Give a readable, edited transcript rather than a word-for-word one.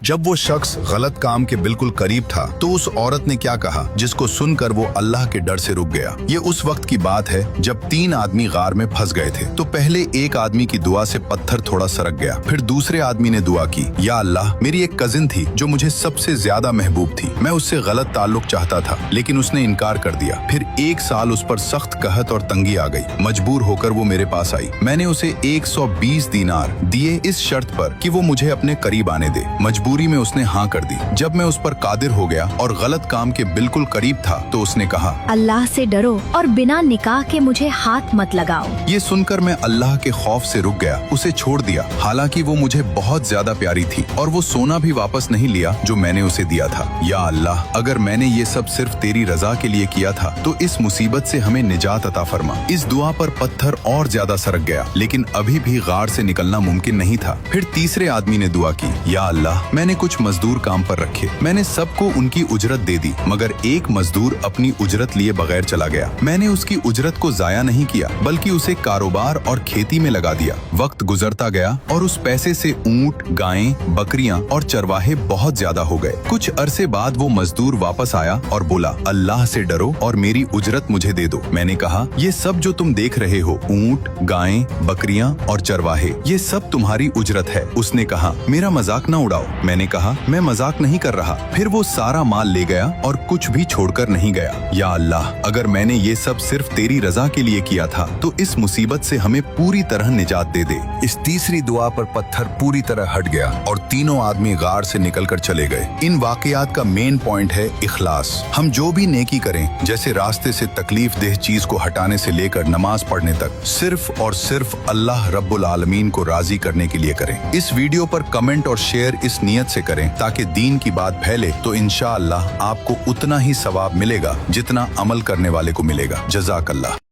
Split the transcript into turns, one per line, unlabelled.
जब वो शख्स गलत काम के बिल्कुल करीब था तो उस औरत ने क्या कहा जिसको सुनकर वो अल्लाह के डर से रुक गया। ये उस वक्त की बात है जब 3 आदमी गार में फंस गए थे। तो पहले एक आदमी की दुआ से पत्थर थोड़ा सरक गया, फिर दूसरे आदमी ने दुआ की, या अल्लाह, मेरी एक कजिन थी जो मुझे सबसे ज्यादा महबूब थी। मैं उससे गलत ताल्लुक चाहता था लेकिन उसने इनकार कर दिया। फिर 1 साल उस पर सख्त कहत और तंगी आ गई। मजबूर होकर वो मेरे पास आई। मैंने उसे 120 दीनार दिए इस शर्त पर कि वो मुझे अपने करीब आने दे। मजबूरी में उसने हाँ कर दी। जब मैं उस पर कादिर हो गया और गलत काम के बिल्कुल करीब था तो उसने कहा,
अल्लाह से डरो और बिना निकाह के मुझे हाथ मत लगाओ।
ये सुनकर मैं अल्लाह के खौफ से रुक गया, उसे छोड़ दिया। हालांकि वो मुझे बहुत ज्यादा प्यारी थी और वो सोना भी वापस नहीं लिया जो मैंने उसे दिया था। या अल्लाह, अगर मैंने ये सब सिर्फ तेरी रजा के लिए किया था तो इस मुसीबत से हमें निजात अता फरमा। इस दुआ पर पत्थर और ज्यादा सरक गया लेकिन अभी भी गार से निकलना मुमकिन नहीं था। फिर तीसरे आदमी ने दुआ की, या अल्लाह, मैंने कुछ मजदूर काम पर रखे। मैंने सबको उनकी उजरत दे दी मगर एक मजदूर अपनी उजरत लिए बगैर चला गया। मैंने उसकी उजरत को जाया नहीं किया बल्कि उसे कारोबार और खेती में लगा दिया। वक्त गुजरता गया और उस पैसे से ऊंट, गायें, बकरियां और चरवाहे बहुत ज्यादा हो गए। कुछ अरसे बाद वो मजदूर वापस आया और बोला, अल्लाह से डरो और मेरी उजरत मुझे दे दो। मैंने कहा, ये सब जो तुम देख रहे हो, ऊंट, गायें, बकरियां और चरवाहे, ये सब तुम्हारी उजरत है। उसने कहा, मेरा मजाक न उड़ाओ। मैंने कहा, मैं मजाक नहीं कर रहा। फिर वो सारा माल ले गया और कुछ भी छोड़कर नहीं गया। या अल्लाह, अगर मैंने ये सब सिर्फ तेरी रजा के लिए किया था तो इस मुसीबत से हमें पूरी तरह निजात दे दे। इस तीसरी दुआ पर पत्थर पूरी तरह हट गया और तीनों आदमी गार से निकलकर चले गए। इन वाकयात का मेन पॉइंट है इखलास। हम जो भी नेकी करें, जैसे रास्ते से तकलीफ देह चीज को हटाने से लेकर नमाज पढ़ने तक, सिर्फ और सिर्फ अल्लाह रब्बुल आलमीन को राजी करने के लिए करें। इस वीडियो पर कमेंट और शेयर इस नियत से करें ताकि दीन की बात फैले तो इंशाअल्लाह आपको उतना ही सवाब मिलेगा जितना अमल करने वाले को मिलेगा। जज़ाकल्लाह।